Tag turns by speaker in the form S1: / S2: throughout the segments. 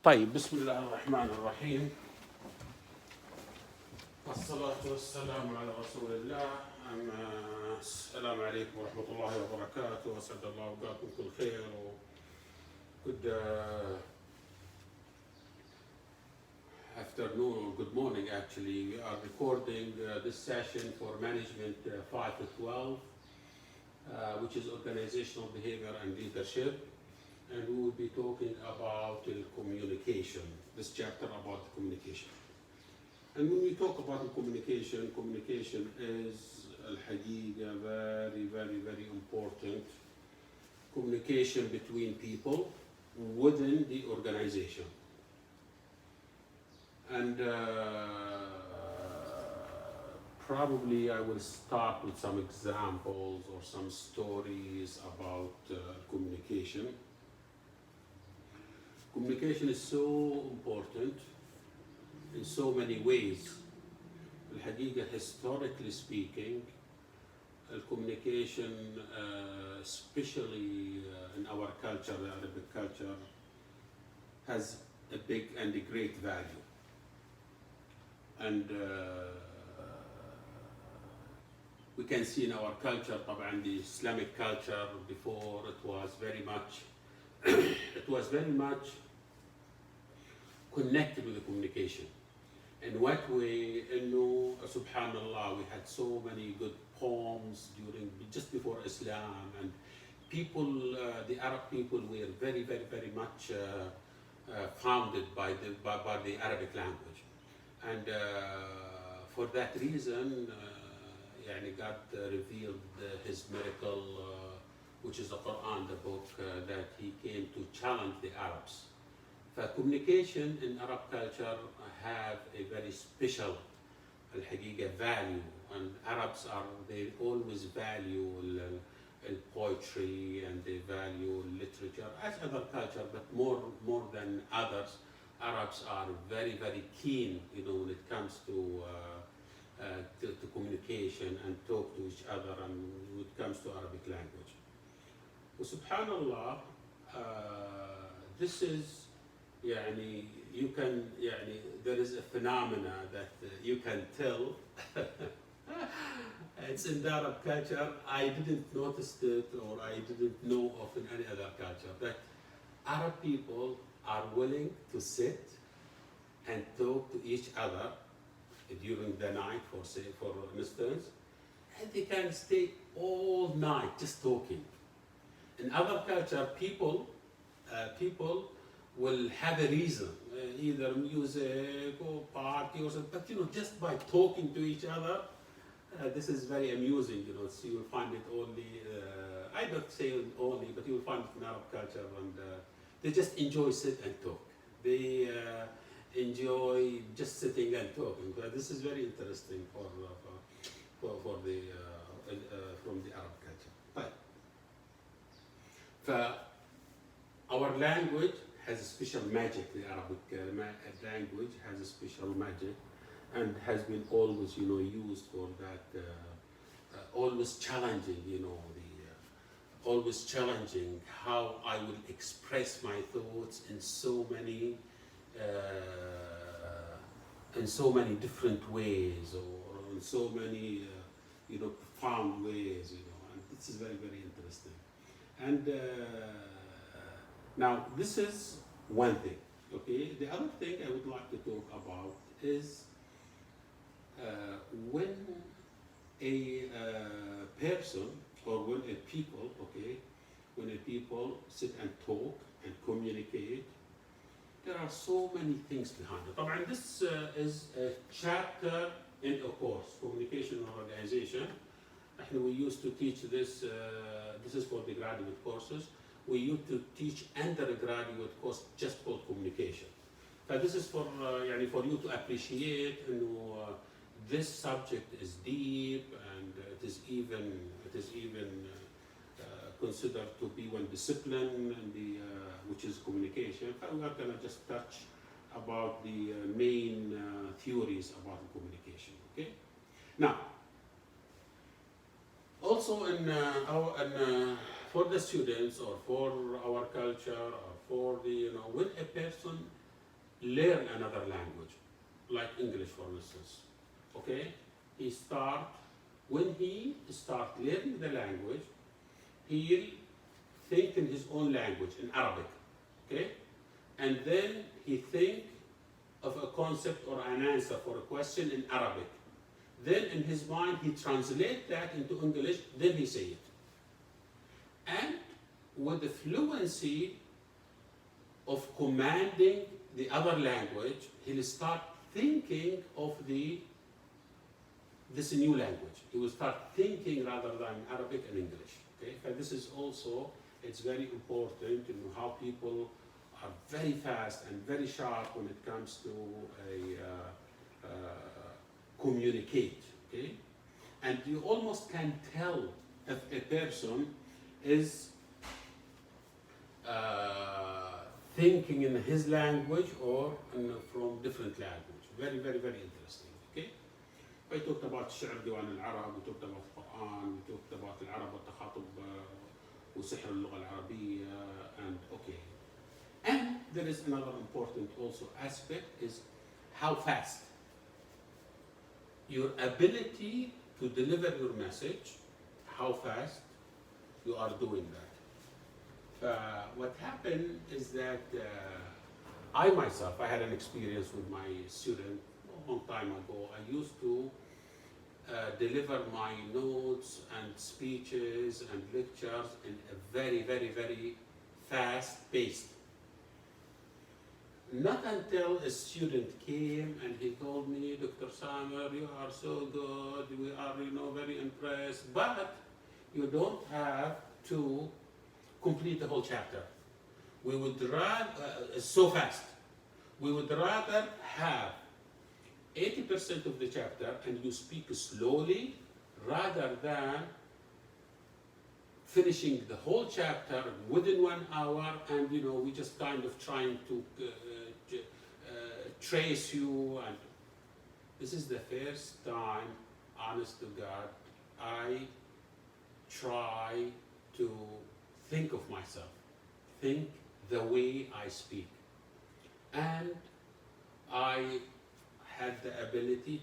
S1: طيب، بسم الله الرحمن الرحيم، والصلاة والسلام على رسول الله. السلام عليكم ورحمة الله وبركاته، وأسعد الله أوقاتكم كل خير. Good afternoon or good morning actually. We are recording this session for management 5 to 12, which is organizational behavior and leadership. And we will be talking about communication, this chapter about communication. And when we talk about communication, communication is الحقيقة very important. Communication between people within the organization. And probably I will start with some examples or some stories about communication. Communication is so important in so many ways. الحقيقة historically speaking, communication, especially in our culture, the Arabic culture, has a big and a great value. And we can see in our culture, طبعا the Islamic culture before, it was very much connected with the communication. In what way? Subhanallah, we had so many good poems just before Islam, and people, the Arab people were very much founded by the Arabic language. And for that reason, God revealed His miracle, which is the Quran, the book that He came to challenge the Arabs. Communication in Arab culture have a very special الحقيقة value, and Arabs they always value poetry, and they value literature as other culture, but more than others. Arabs are very keen, when it comes to communication and talk to each other, and when it comes to Arabic language. Subhanallah, this is you can there is a phenomena that you can tell. It's in the Arab culture. I didn't notice it, or I didn't know of in any other culture, that Arab people are willing to sit and talk to each other during the night, for instance, and they can stay all night just talking. In other culture, people will have a reason, either music or party or something, but just by talking to each other, this is very amusing. So you will find it only, I don't say only, but you will find it in Arab culture, and they just enjoy sit and talk. They enjoy just sitting and talking. This is very interesting from the Arab culture. But our language has a special magic. The Arabic language has a special magic, and has been always, used for that. Always challenging, always challenging how I will express my thoughts in so many different ways, or in so many, profound ways, and this is very interesting. And now, this is one thing, okay? The other thing I would like to talk about is when a person, or when a people, when a people sit and talk and communicate, there are so many things behind it. طبعا this is a chapter in a course, Communication and Organization. We used to teach this, this is for the graduate courses. We used to teach undergraduate course just called communication. This is for you to appreciate, this subject is deep, and it is even considered to be one discipline, which is communication. We are going to just touch about the main theories about communication. Okay. Now, also for the students, or for our culture, or for the when a person learn another language, like English for instance, okay? When he start learning the language, he'll think in his own language, in Arabic, okay? And then he think of a concept or an answer for a question in Arabic. Then in his mind, he translate that into English, then he say it. And with the fluency of commanding the other language, he'll start thinking of this new language. He will start thinking rather than Arabic and English. Okay? And this is also, it's very important to know how people are very fast and very sharp when it comes to communicate. Okay? And you almost can tell if a person is thinking in his language or from different language. Very, very, very interesting. Okay? We talked about شعر ديوان العرب, we talked about القرآن, we talked about العرب والتخاطب وسحر اللغة العربية, and okay. And there is another important also aspect is how fast. Your ability to deliver your message, how fast you are doing that. What happened is that I myself, I had an experience with my student a long time ago. I used to deliver my notes and speeches and lectures in a very, very, very fast pace. Not until a student came and he told me, Dr. Samir, you are so good, we are, very impressed, but you don't have to complete the whole chapter. We would rather, so fast, we would rather have 80% of the chapter and you speak slowly rather than finishing the whole chapter within 1 hour and we just kind of trying to trace you. And this is the first time, honest to God, I try to think of myself, think the way I speak. And I had the ability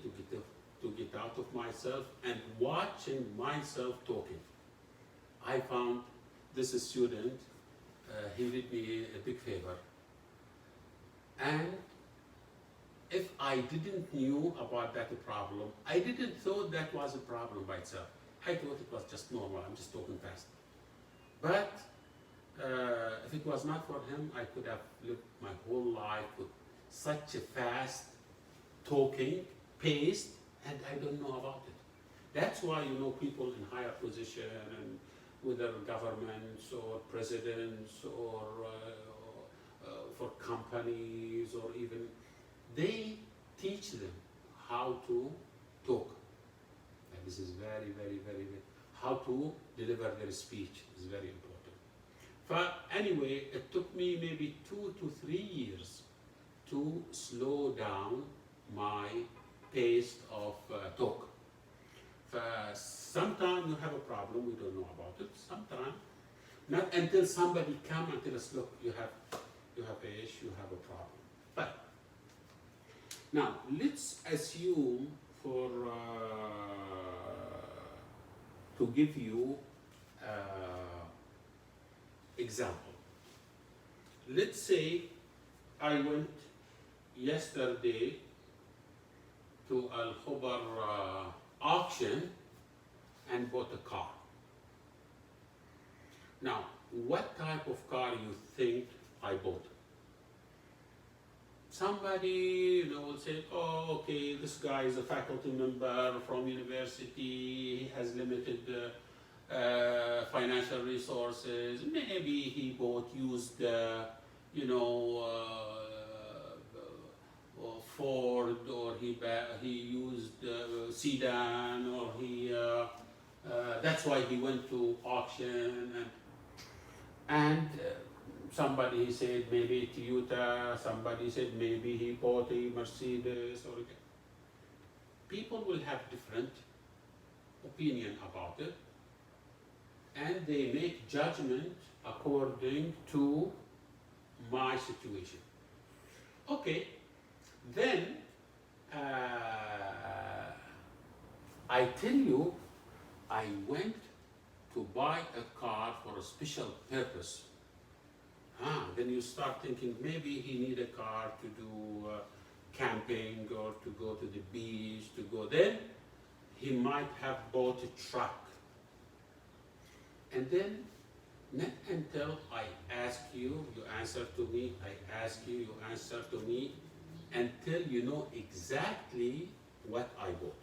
S1: to get out of myself and watching myself talking. I found this student, he did me a big favor. And if I didn't knew about that problem, I didn't thought that was a problem by itself. I thought it was just normal, I'm just talking fast. But if it was not for him, I could have lived my whole life with such a fast talking, paced, and I don't know about it. That's why, people in higher position, and whether governments or presidents or for companies or even, they teach them how to talk. And this is very, very, very, how to deliver their speech is very important. But anyway, it took me maybe 2 to 3 years to slow down my pace of talk. Sometimes you have a problem, we don't know about it. Sometimes, not until somebody come and tell us, look, you have an issue, you have a problem. But now let's assume to give you example. Let's say I went yesterday to Al Khubar auction and bought a car. Now, what type of car you think I bought? Somebody, will say, oh, okay, this guy is a faculty member from university, he has limited financial resources, maybe he bought used, Ford, or he used sedan, or that's why he went to auction, and somebody said maybe Toyota, somebody said maybe he bought a Mercedes, or people will have different opinion about it, and they make judgment according to my situation. Okay, then I tell you, I went to buy a car for a special purpose. Then you start thinking maybe he need a car to do camping or to go to the beach, to go. Then he might have bought a truck. And then not until I ask you, you answer to me, I ask you, you answer to me, until you know exactly what I bought.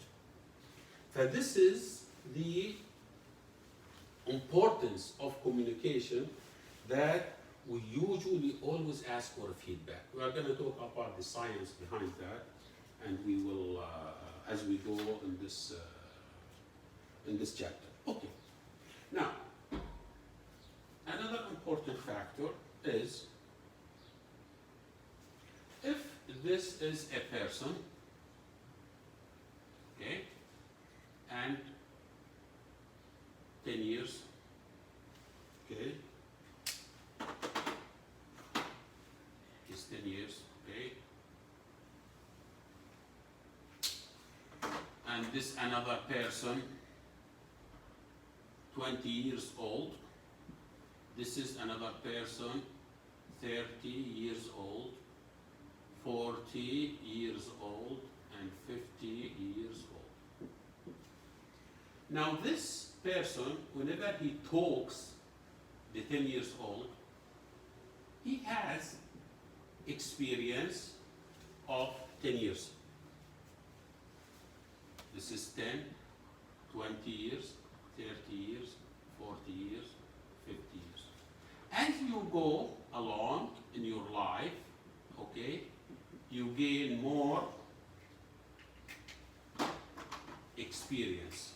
S1: So this is the importance of communication, that we usually always ask for feedback. We are going to talk about the science behind that, and we will, as we go in this chapter. Okay. Now, another important factor is, if this is a person, okay, and 10 years, okay, it's 10 years, okay, and this another person, 20 years old, this is another person, 30 years old, 40 years old, and 50 years old. Now this person, whenever he talks, the 10 years old, he has experience of 10 years. This is 10, 20 years, 30 years, 40 years, 50 years. As you go along in your life, okay, you gain more experience.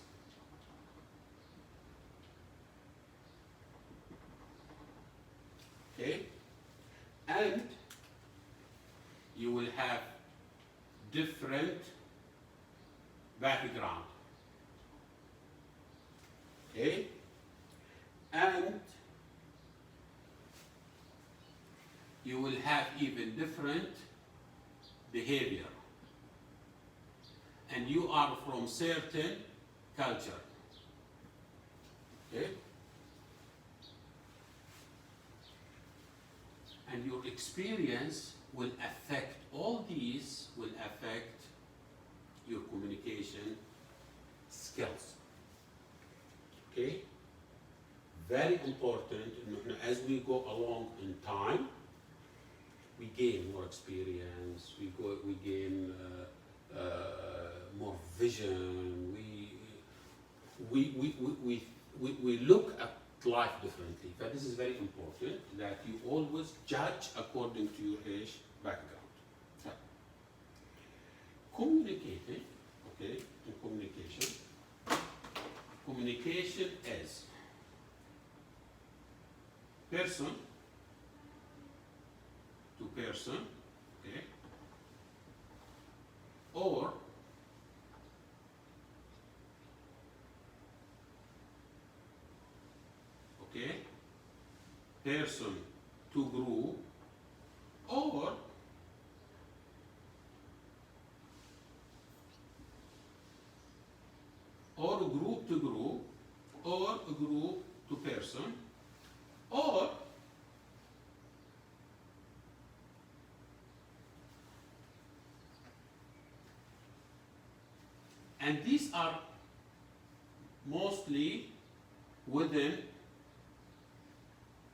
S1: Okay? And you will have different background. Okay? And you will have even different behavior. And you are from certain culture. Okay? And your experience will affect, all these will affect your communication skills. Okay? Very important, as we go along in time, we gain more experience, we gain more vision, we look at life differently. But this is very important, that you always judge according to your age background. So, communicating, okay, in communication is person to person, okay, or okay, person to group, or group to group, or group to person, or and these are mostly within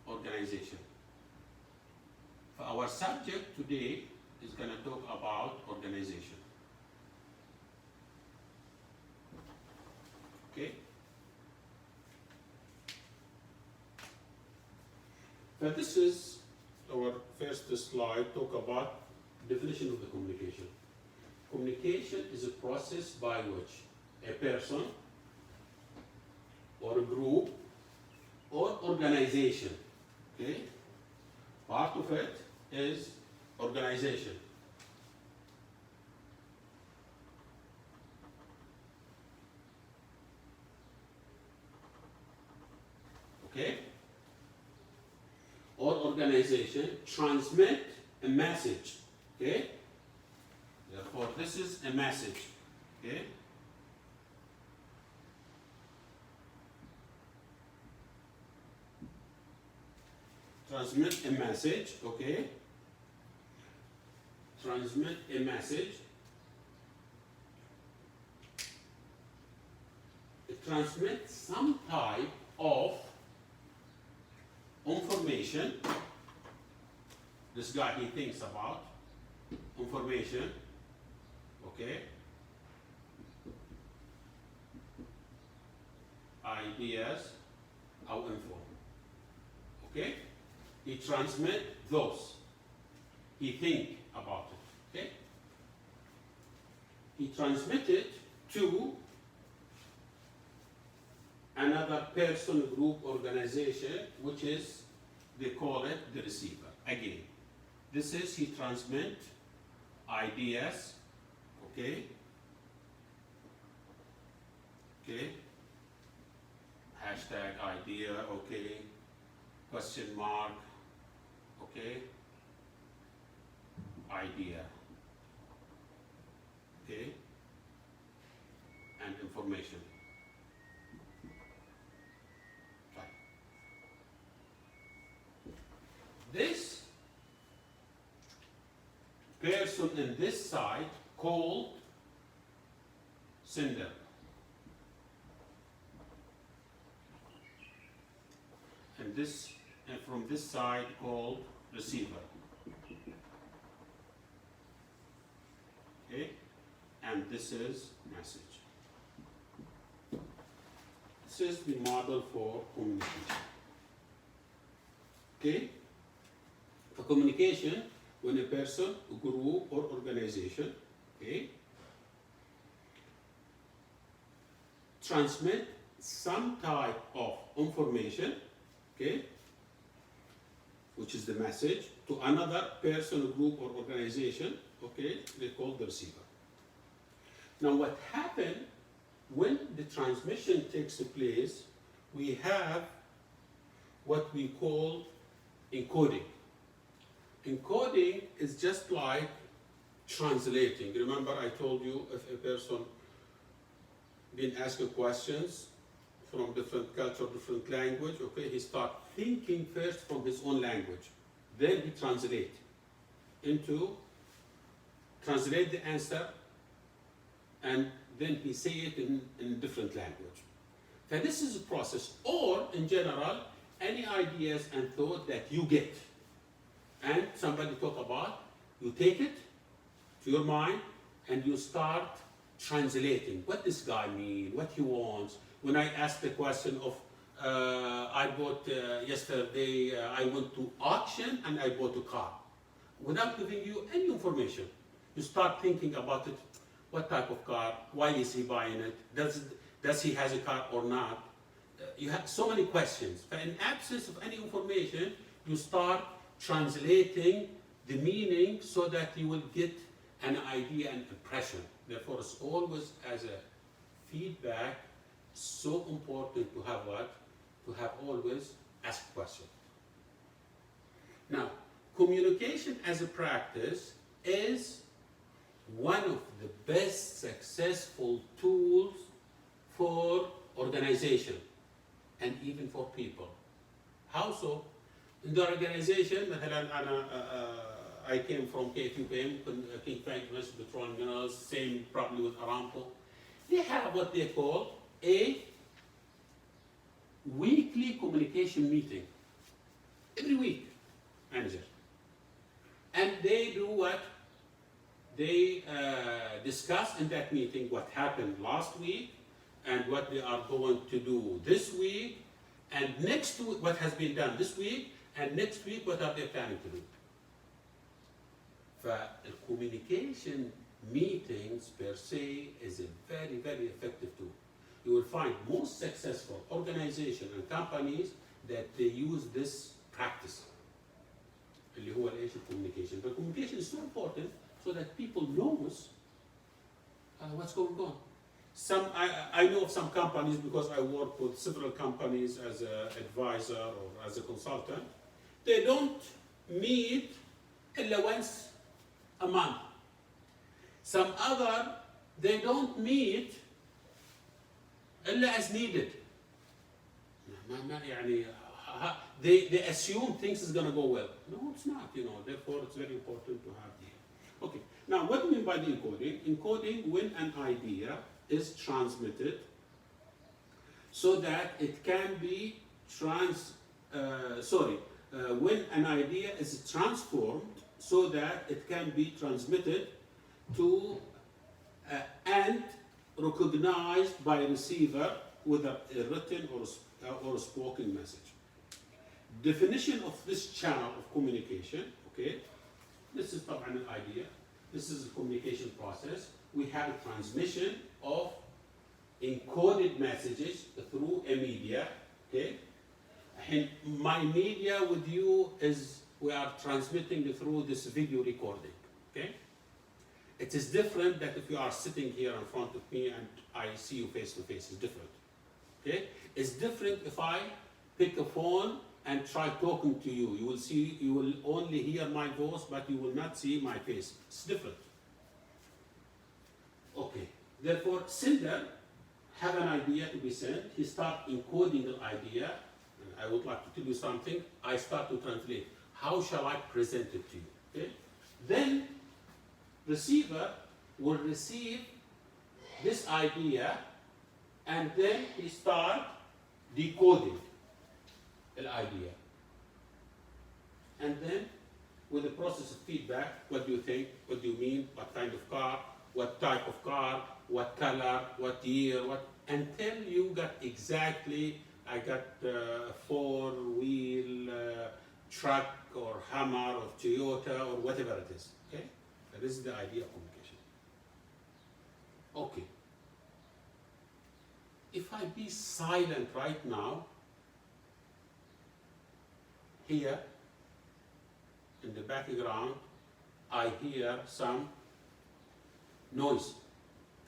S1: organization. For our subject today is going to talk about organization. Okay? Now this is our first slide, talk about definition of the communication. Communication is a process by which a person or a group or organization, okay, part of it is organization. Okay? Or organization transmit a message Okay? Therefore, this is a message. Okay? Transmit a message, okay? Transmit a message. It transmits some type of information. This guy, he thinks about information, okay? Ideas, or info, okay? He transmit those. He think about it, okay? He transmit it to another person, group, organization, which is, they call it the receiver. Again, this is, he transmit ideas, okay? Okay? Hashtag idea, okay? Question mark, okay? Idea, okay? And information. Right. This person in this side called sender. And this, and from this side called receiver. Okay? And this is message. This is the model for communication. Okay? For communication, when a person, a group, or organization, okay, transmit some type of information, okay, which is the message, to another person, group, or organization, okay, they call the receiver. Now what happened when the transmission takes place, we have what we call encoding. Encoding is just like translating. Remember I told you if a person been asking questions from different culture, different language, okay, he start thinking first from his own language. Then he translate the answer, and then he say it in a different language. So this is a process, or in general, any ideas and thought that you get, and somebody talk about, you take it to your mind, and you start translating. What this guy mean, what he wants. When I ask the question of, I bought yesterday, I went to auction and I bought a car. Without giving you any information, you start thinking about it. What type of car? Why is he buying it? Does he has a car or not? You have so many questions. But in absence of any information, you start translating the meaning so that you will get an idea and impression. Therefore, it's always as a feedback, so important to have what? To have always ask questions. Now, communication as a practice is one of the best successful tools for organization and even for people. How so? In the organization, I came from KFUPM, King Fahd Petroleum Minerals, same probably with Aramco. They have what they call a weekly communication meeting. Every week, manager. And they do what? They discuss in that meeting what happened last week and what they are going to do this week, and next week what has been done this week, and next week what are they planning to do. Communication meetings per se is a very, very effective tool. You will find most successful organizations and companies that they use this practice. اللي هو ايش communication. But communication is so important so that people knows what's going on. I know of some companies because I work with several companies as an advisor or as a consultant. They don't meet إلا once a month. Some other, they don't meet إلا as needed. They assume things is going to go well. No, it's not, you know, therefore it's very important to have the. Okay, now what do we mean by the encoding? Encoding, when an idea is transmitted so that it can be when an idea is transformed so that it can be transmitted to and recognized by a receiver with a written or a spoken message. Definition of this channel of communication, okay? This is طبعا an idea. This is a communication process. We have a transmission of encoded messages through a media, okay? And my media with you is we are transmitting through this video recording, okay? It is different that if you are sitting here in front of me and I see you face to face, it's different, okay? It's different if I pick a phone and try talking to you. You will only hear my voice, but you will not see my face. It's different. Okay, therefore, sender have an idea to be sent. He start encoding the idea. I would like to tell you something. I start to translate. How shall I present it to you? Okay? Then, receiver will receive this idea, and then he start decoding the idea. And then, with the process of feedback, what do you think? What do you mean? What kind of car? What type of car? What color? What year? What? Until you got exactly, I got a four-wheel truck or Hummer or Toyota or whatever it is. Okay? That is the idea of communication. Okay. If I be silent right now, here in the background, I hear some noise,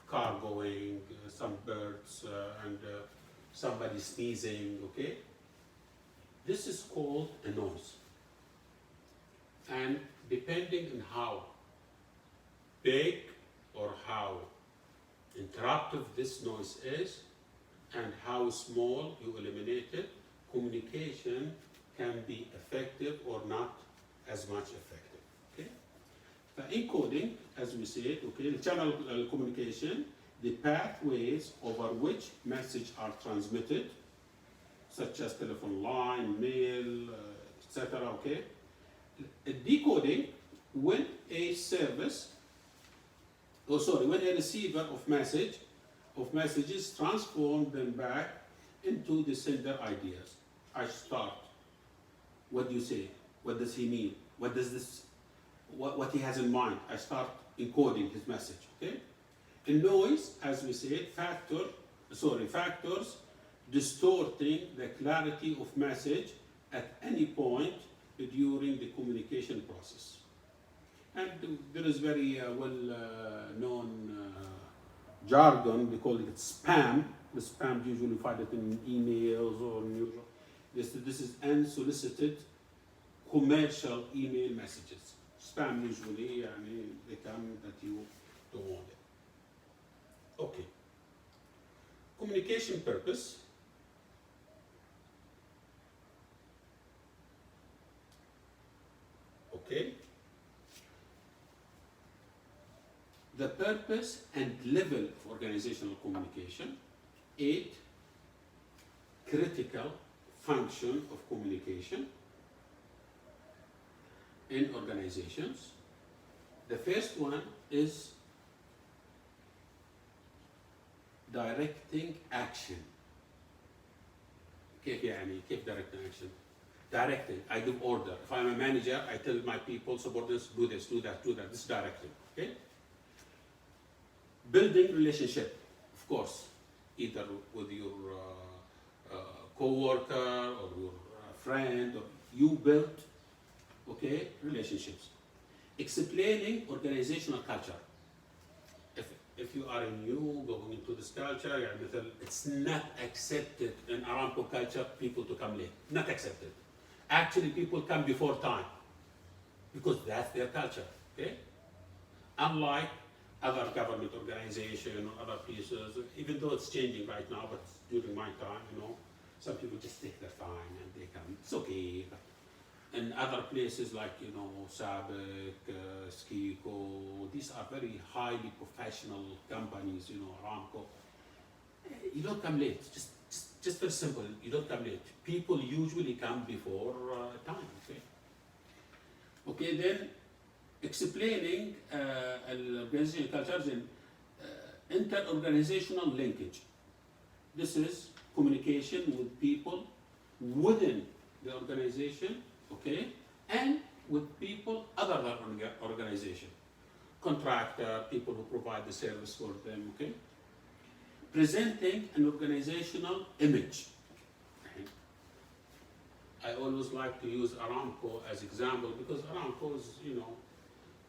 S1: car going, some birds, and somebody sneezing, okay? This is called a noise. And depending on how big or how interruptive this noise is and how small you eliminate it, communication can be effective or not as much effective, okay? The encoding, as we said, okay, the channel communication, the pathways over which messages are transmitted, such as telephone line, mail, etc., okay? Decoding, when a when a receiver of messages transform them back into the sender ideas. I start. What do you say? What does he mean? What does this? What he has in mind? I start encoding his message. Okay. In noise, as we said, factors distorting the clarity of message at any point during the communication process. And there is very well-known jargon. We call it spam. The spam usually find it in emails or news. This is unsolicited commercial email messages. Spam usually, they come that you don't want it. Okay. Communication purpose. Okay. The purpose and level of organizational communication. 8. Critical function of communication in organizations. The first one is directing action. كيف directing action? Directing, I give order. If I'm a manager, I tell my people, subordinates, do this, do that, do that. This is directing, okay? Building relationship, of course, either with your co-worker or your friend, or you build, okay, relationships. Explaining organizational culture. If you are new going into this culture, it's not accepted in Aramco culture people to come late. Not accepted. Actually, people come before time because that's their culture. Okay. unlike other government organization or other places, even though it's changing right now, but during my time, some people just take their time and they come, it's okay. But in other places like, SABIC, Skiko, these are very highly professional companies, Aramco. You don't come late, just very simple, you don't come late. People usually come before time, okay? Okay, then explaining organizational cultures and inter-organizational linkage. This is communication with people within the organization, okay, and with people other than organization. Contractor, people who provide the service for them, okay? Presenting an organizational image. I always like to use Aramco as example because Aramco is,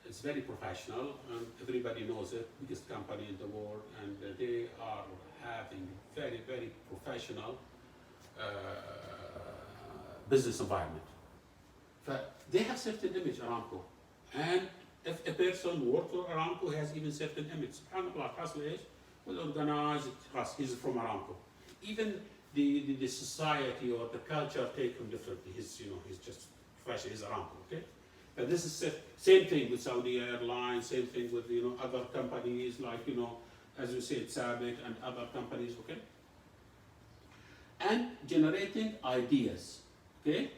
S1: it's very professional and everybody knows it, biggest company in the world, and they are having very, very professional business environment. They have certain image Aramco, and if a person works for Aramco, he has even certain image. SubhanAllah, well organized, he's from Aramco. Even the society or the culture take him differently. He's just fresh, he's Aramco, okay? But this is same thing with Saudi Airlines, same thing with other companies like as you said, SABIC and other companies, okay? And generating ideas, okay?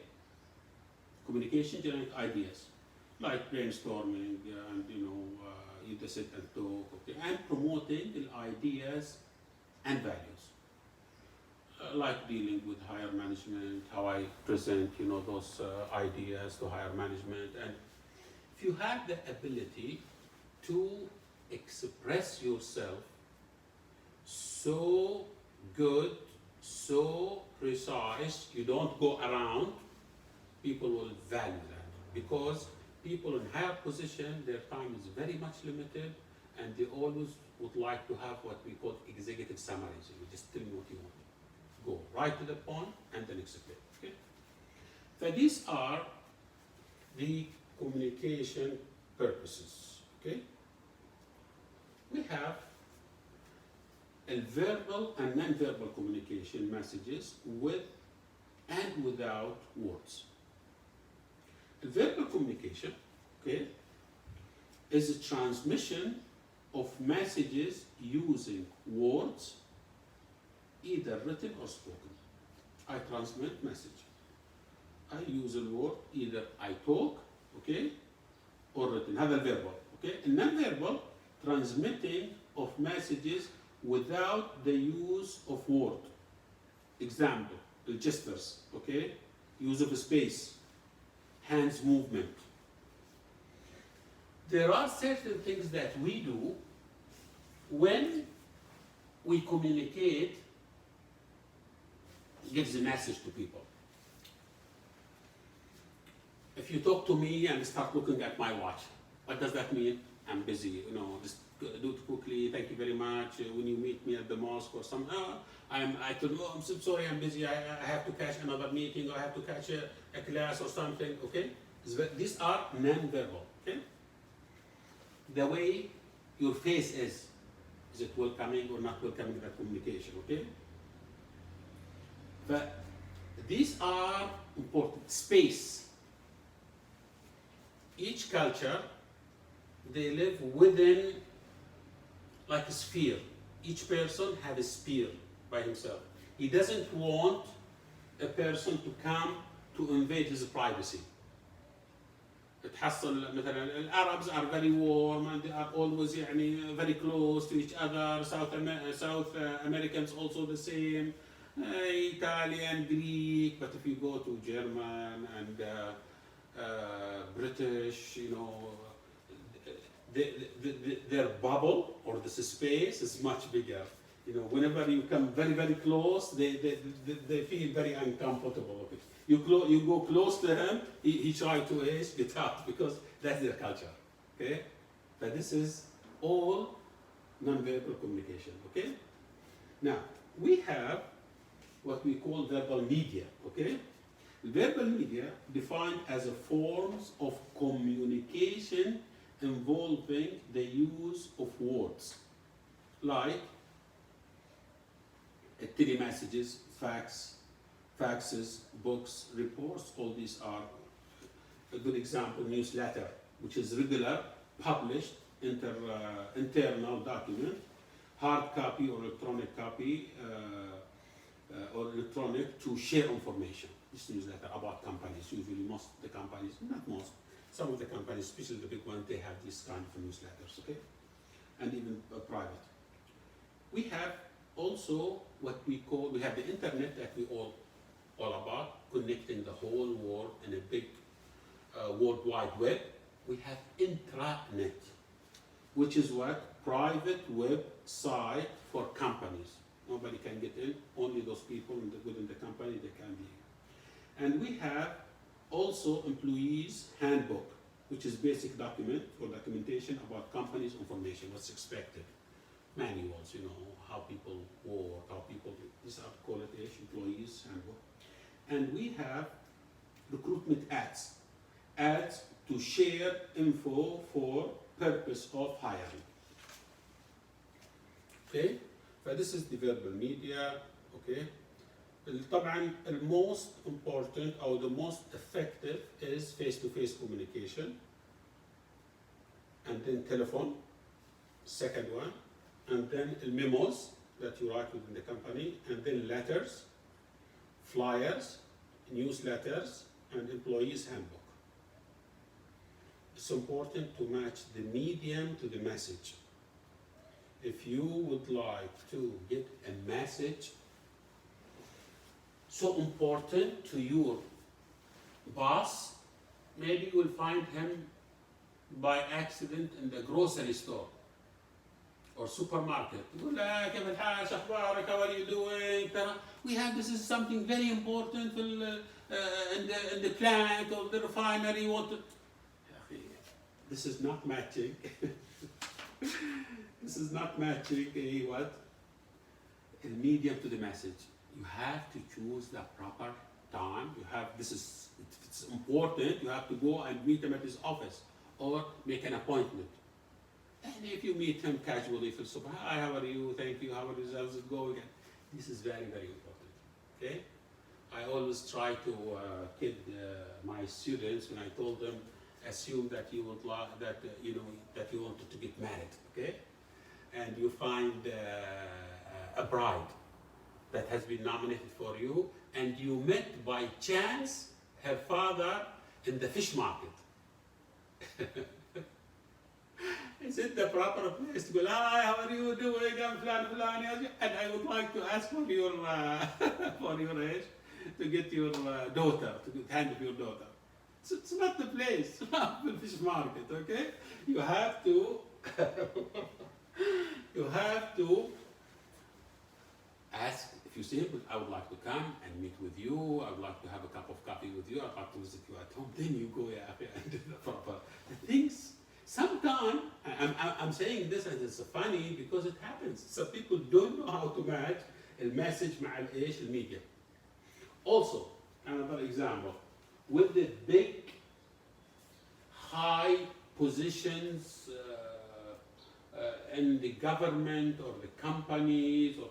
S1: Communication, generating ideas, like brainstorming and you just sit and talk, okay? And promoting the ideas and values. Like dealing with higher management, how I present, those ideas to higher management. And if you have the ability to express yourself so good, so precise, you don't go around, people will value that. Because people in higher position, their time is very much limited, and they always would like to have what we call executive summaries. You just tell me what you want. Go right to the point and then explain. Okay? So these are the communication purposes. Okay? We have a verbal and non-verbal communication messages with and without words. Verbal communication, okay, is a transmission of messages using words, either written or spoken. I transmit message. I use a word, either I talk, okay, or written. هذا verbal, okay. And non-verbal, transmitting of messages without the use of word. Example, the gestures, okay, use of space, hands movement. There are certain things that we do when we communicate, gives a message to people. If you talk to me and start looking at my watch, what does that mean? I'm busy, just do it quickly, thank you very much. When you meet me at the mosque or something, I told you, I'm so sorry, I'm busy, I have to catch another meeting, or I have to catch a class or something, okay? These are non-verbal, okay? The way your face is it welcoming or not welcoming that communication, okay? But these are important. Space. Each culture, they live within like a sphere. Each person has a sphere by himself. He doesn't want a person to come to invade his privacy. تحصل مثلا Arabs are very warm and they are always very close to each other. South Americans also the same. Italian, Greek, but if you go to German and British, their bubble or the space is much bigger. Whenever you come very, very close, they feel very uncomfortable. You go close to him, he tries to get out because that's their culture. Okay, but this is all non-verbal communication. Okay, now we have what we call verbal media. Okay, verbal media defined as a forms of communication involving the use of words like telemessages, faxes, books, reports. All these are a good example. Newsletter, which is regular, published, internal document, hard copy or electronic copy, or electronic to share information. This newsletter about companies, usually most of the companies, not most, some of the companies, especially the big ones, they have these kind of newsletters, okay? And even private. We have also what we call, we have the internet that we all about, connecting the whole world in a big World Wide Web. We have intranet, which is what? Private website for companies. Nobody can get in, only those people within the company, they can be in. And we have also employees handbook, which is basic document for documentation about companies' information, what's expected. Manuals, you know, how people work, how people, these are called employees handbook. And we have recruitment ads to share info for purpose of hiring. Okay, so this is the verbal media. Okay, طبعا the most important or the most effective is face-to-face communication, and then telephone, second one, and then memos that you write within the company, and then letters, flyers, newsletters, and employees handbook. It's important to match the medium to the message. If you would like to get a message so important to your boss, maybe you will find him by accident in the grocery store or supermarket. يقول لك كيف الحال؟ شو أخبارك؟ How are you doing? We have, this is something very important in the plant or the refinery. This is not matching. This is not matching what? The medium to the message. You have to choose the proper time. You have, this is, it's important. You have to go and meet him at his office or make an appointment. And if you meet him casually, feel so, hi, how are you? Thank you. How are you? How's it going? This is very, very important. Okay? I always try to kid my students when I told them, assume that you would that you know that you wanted to get married, okay? And you find a bride that has been nominated for you, and you met by chance her father in the fish market. Is it the proper place to go, hi, how are you doing? I'm Fulani, and I would like to ask for your for your age, to get your daughter, to hand of your daughter. It's not the place, not the fish market, okay? You have to, you have to ask, if you say, I would like to come and meet with you, I would like to have a cup of coffee with you, I'd like to visit you at home, then you go, and do the proper. The things, sometimes, I'm saying this and it's funny because it happens. So people don't know how to match the message مع الايش الميديا. Also, another example, with the big, high positions in the government or the companies, or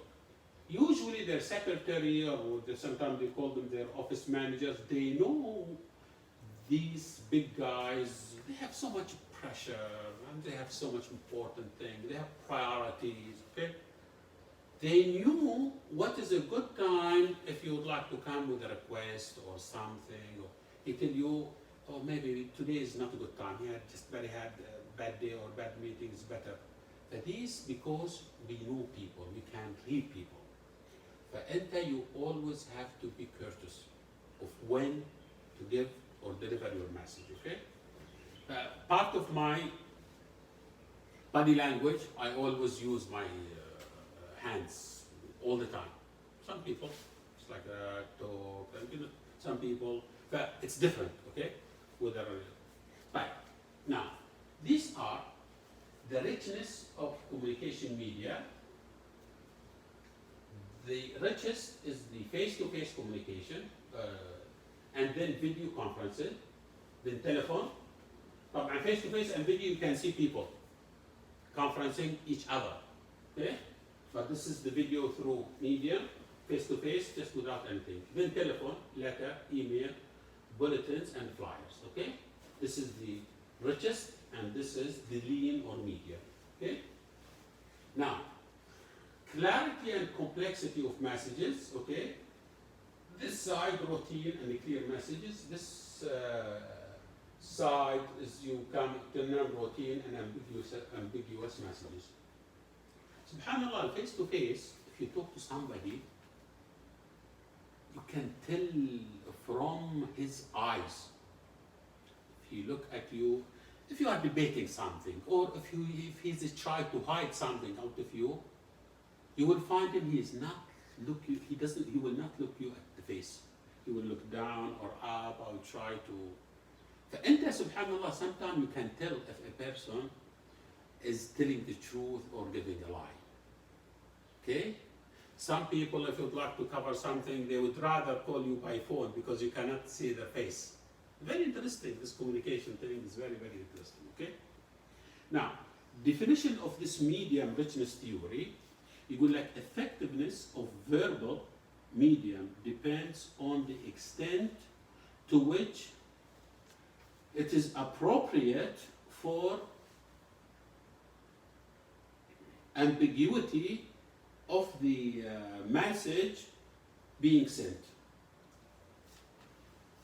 S1: usually their secretary or sometimes they call them their office managers, they know these big guys, they have so much pressure and they have so much important things, they have priorities, okay? They knew what is a good time if you would like to come with a request or something, or he tell you, oh, maybe today is not a good time. He had just had a bad day or bad meeting, is better. That is because we know people, we can read people. But you always have to be courteous of when to give or deliver your message, okay? Part of my body language, I always use my hands all the time. Some people, it's like a talk, and you know, some people, but it's different, okay? Whether, right. Now, these are the richness of communication media. The richest is the face-to-face communication, and then video conferencing, then telephone, طبعا face to face and video you can see people conferencing each other. Okay? But this is the video through media, face to face, just without anything. Then telephone, letter, email, bulletins, and flyers. Okay? This is the richest, and this is the lean or media. Okay? Now, clarity and complexity of messages. Okay? This side, routine and clear messages. This side is you come to non-routine and ambiguous messages. Subhanallah, face to face, if you talk to somebody, you can tell from his eyes. If he look at you, if you are debating something, or if he's trying to hide something out of you, you will find him. He is not look you. He will not look you at the face. He will look down or up. Or try to. فأنت subhanallah, sometimes you can tell if a person is telling the truth or giving a lie. Okay? Some people, if you'd like to cover something, they would rather call you by phone because you cannot see their face. Very interesting, this communication thing is very, very interesting. Okay? Now, definition of this medium richness theory, يقول لك effectiveness of verbal medium depends on the extent to which it is appropriate for ambiguity of the message being sent.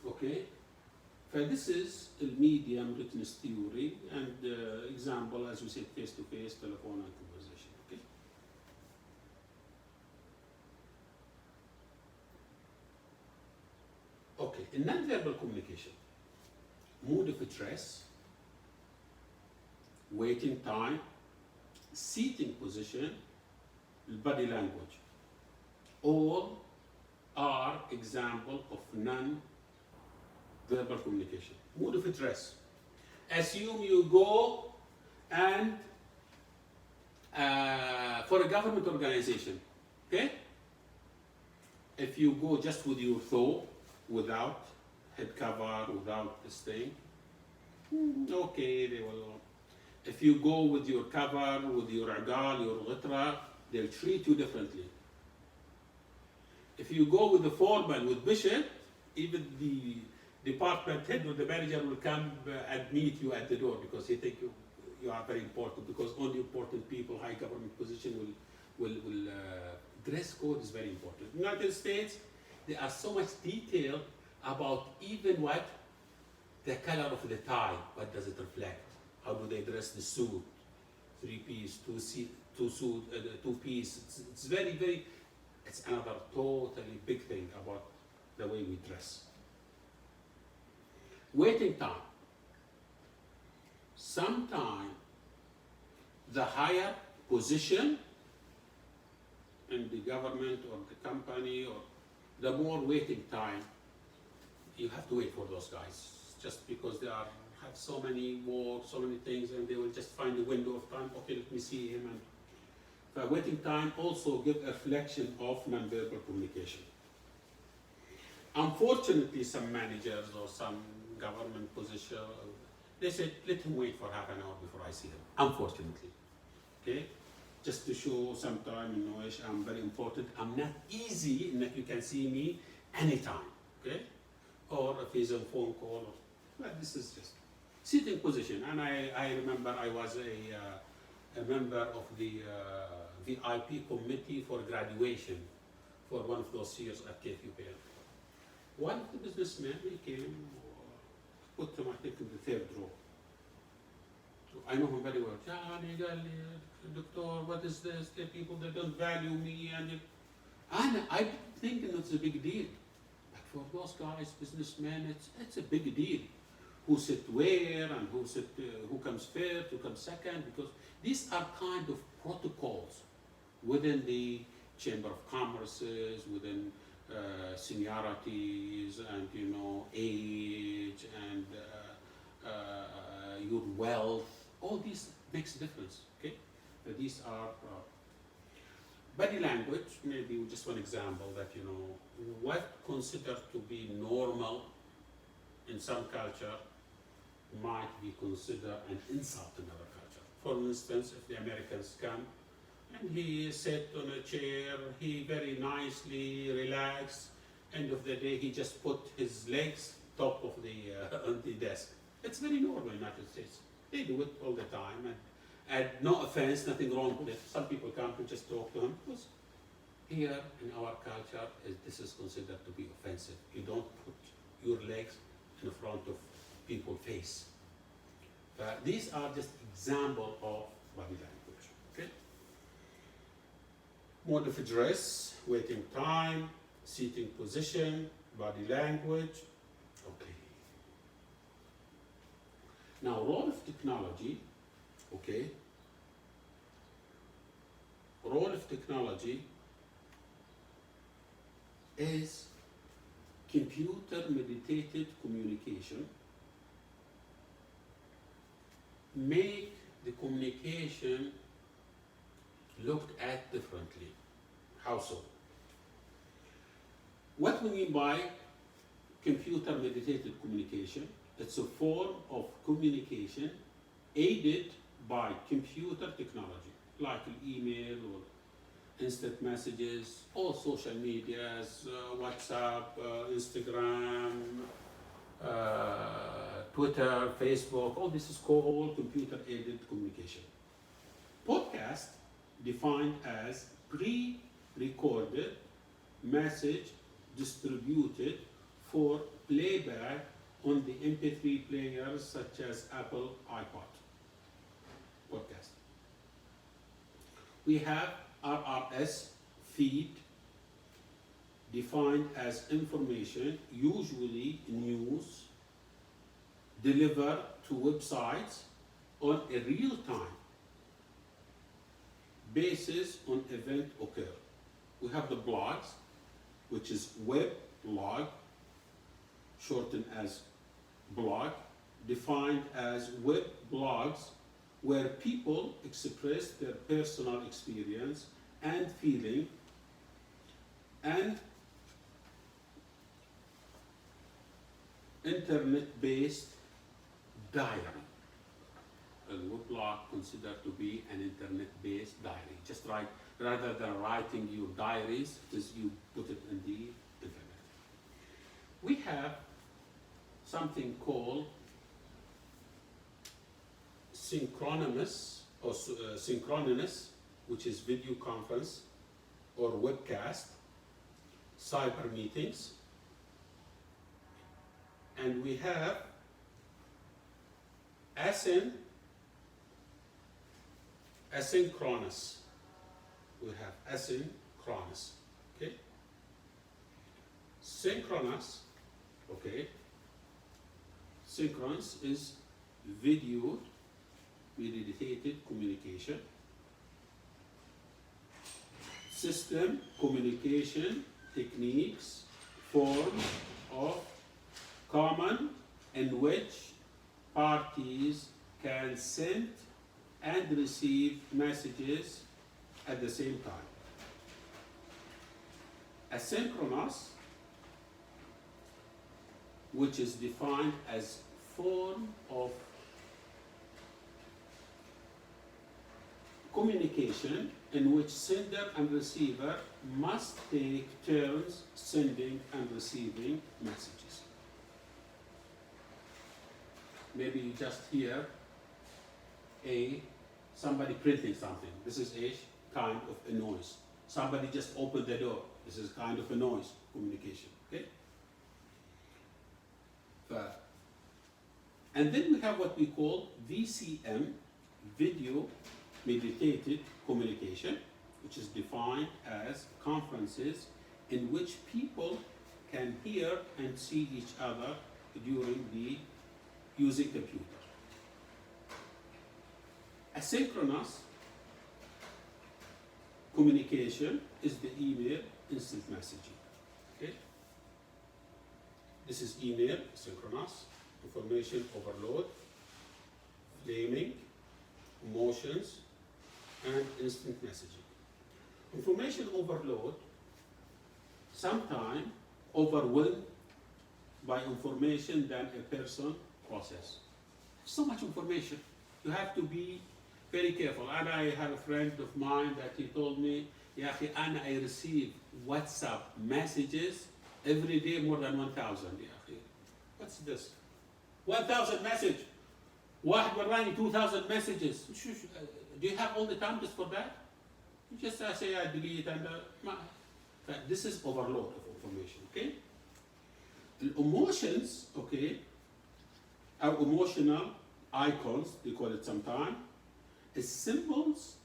S1: Okay? So this is the medium richness theory, and example, as we said, face-to-face, telephone, and conversation. Okay? Okay, in non-verbal communication, mood of address, waiting time, seating position, body language, all are example of non-verbal communication. Mood of address. Assume you go and for a government organization, okay? If you go just with your thought, without head cover, without this thing, okay, they will. If you go with your cover, with your agal, your ghitra, they'll treat you differently. If you go with the foreman, with bishop, even the department head or the manager will come and meet you at the door because he think you are very important, because only important people, high government position will dress code is very important. In the United States, there are so much detail about even what the color of the tie, what does it reflect? How do they dress the suit? 3-piece, 2-piece. It's very, very, it's another totally big thing about the way we dress. Waiting time. Sometimes the higher position in the government or the company, or the more waiting time, you have to wait for those guys, just because they have so many work, so many things, and they will just find a window of time. Okay, let me see him. And the waiting time also give a reflection of non-verbal communication. Unfortunately, some managers or some government position, they said, let him wait for half an hour before I see him. Unfortunately, okay, just to show some time, I'm very important. I'm not easy in that you can see me anytime, okay? Or if he's on phone call, but this is just sitting position. And I remember I was a member of the VIP committee for graduation for one of those years at KFUPL. One of the businessmen, he came, put him, I think, in the third row. I know him very well. Doctor, what is this? The people that don't value me, and I think it's a big deal. But for those guys, businessmen, it's a big deal. Who sit where and who comes first, who comes second, because these are kind of protocols within the Chamber of Commerces, within seniorities and age and your wealth. All these makes a difference. Okay, these are body language. Maybe just one example that what considered to be normal in some culture might be considered an insult in our culture. For instance, if the Americans come and he sat on a chair, he very nicely relaxed, end of the day he just put his legs top of the on the desk. It's very normal in the United States. They do it all the time, and no offense, nothing wrong with it. Some people come to just talk to him, because here in our culture, this is considered to be offensive. You don't put your legs in front of people's face. These are just examples of body language. Okay? Mode of address, waiting time, seating position, body language. Okay. Now, role of technology. Okay. Role of technology is computer-mediated communication. Make the communication looked at differently. How so? What we mean by computer-mediated communication, it's a form of communication aided by computer technology, like email or instant messages, all social medias, WhatsApp, Instagram, Twitter, Facebook, all this is called computer-aided communication. Podcast defined as pre-recorded message distributed for playback on the MP3 players such as Apple iPod. Podcast. We have RRS feed defined as information, usually news, delivered to websites on a real-time basis on event occur. We have the blogs, which is web blog, shortened as blog, defined as web blogs where people express their personal experience and feeling, and internet-based diary. A web blog considered to be an internet-based diary. Just write, rather than writing your diaries, it is you put it in the internet. We have something called synchronous, which is video conference or webcast, cyber meetings, and we have asynchronous. We have asynchronous. Okay. Synchronous. Okay. Synchronous is video mediated communication. System communication techniques, forms of common in which parties can send and receive messages at the same time. Asynchronous, which is defined as form of communication in which sender and receiver must take turns sending and receiving messages. Maybe you just hear somebody printing something. This is a kind of a noise. Somebody just opened the door. This is kind of a noise communication. Okay. And then we have what we call VCM, video mediated communication, which is defined as conferences in which people can hear and see each other during the using computer. Asynchronous communication is the email instant messaging. Okay? This is email synchronous, information overload, flaming, emotions, and instant messaging. Information overload, sometimes overwhelmed by information than a person process. so much information. You have to be very careful. And I have a friend of mine that he told me, يا أخي أنا I receive WhatsApp messages every day more than 1,000 يا أخي. What's this? 1,000 message. واحد وراني 2,000 messages. Do you have all the time just for that? You just say I delete and this is overload of information, okay? The emotions, okay, are emotional icons, they call it sometimes, is symbols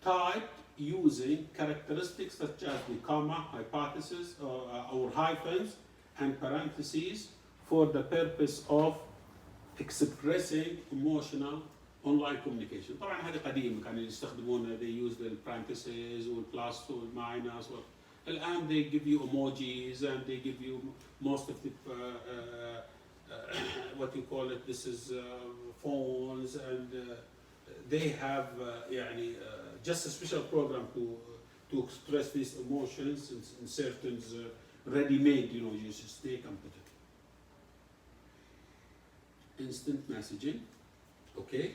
S1: typed using characteristics such as the comma, hypothesis, or hyphens and parentheses for the purpose of expressing emotional online communication. طبعا هذه قديمة كانوا يستخدمون they use the parentheses والplus والminus الآن they give you emojis and they give you most of the what you call it, this is phones and they have يعني just a special program to express these emotions in certain ready-made, you know, you just take and put it. Instant messaging, okay,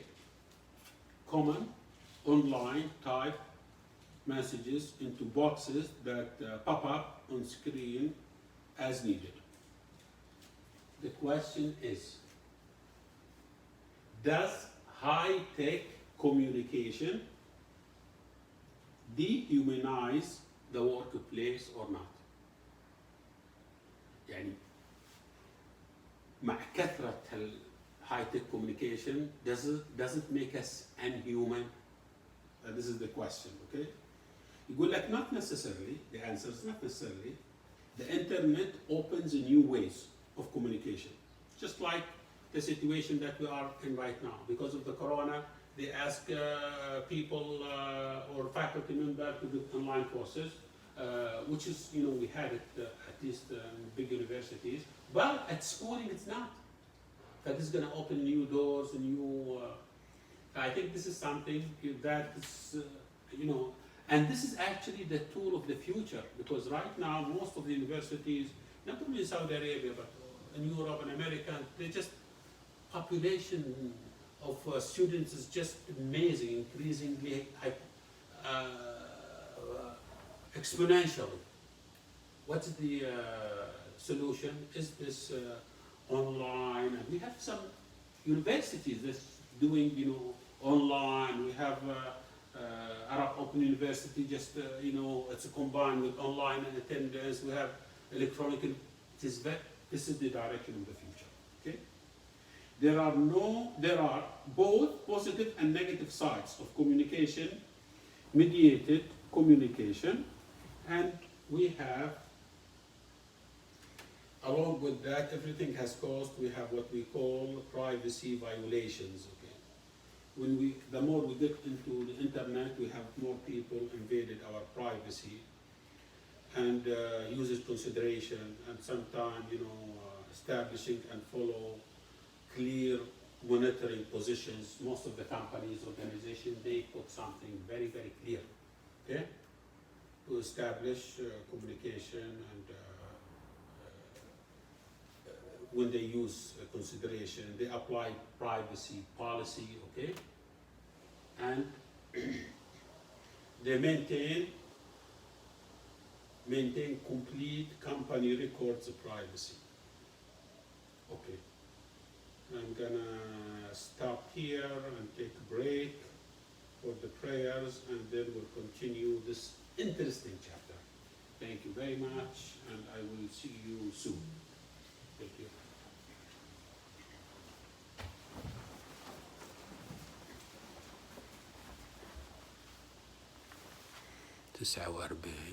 S1: common online type messages into boxes that pop up on screen as needed. The question is, does high-tech communication dehumanize the workplace or not? يعني مع كثرة high-tech communication, does it make us unhuman? This is the question, okay? يقول لك not necessarily, the answer is not necessarily. The internet opens new ways of communication. Just like the situation that we are in right now. Because of the corona, they ask people or faculty members to do online courses, which is, you know, we had it at least in big universities. But at schooling, it's not. That is going to open new doors, new. I think this is something that is, you know, and this is actually the tool of the future, because right now most of the universities, not only in Saudi Arabia but in Europe and America, they just population of students is just amazing, increasingly exponentially. What's the solution? Is this online? And we have some universities that's doing, you know, online. We have Arab Open University, just you know, it's combined with online attendance. We have electronic. This is the direction of the future. Okay. There are both positive and negative sides of communication, mediated communication, and we have, along with that, everything has caused, we have what we call privacy violations. Okay. The more we get into the internet, we have more people invaded our privacy and users consideration, and sometimes, you know, establishing and follow clear monitoring positions. Most of the companies, organizations, they put something very, very clear, okay, to establish communication and when they use consideration, they apply privacy policy, okay, and they maintain complete company records of privacy. Okay, I'm gonna stop here and take a break for the prayers, and then we'll continue this interesting chapter. Thank you very much, and I will see you soon. Thank you. تسعة وأربعين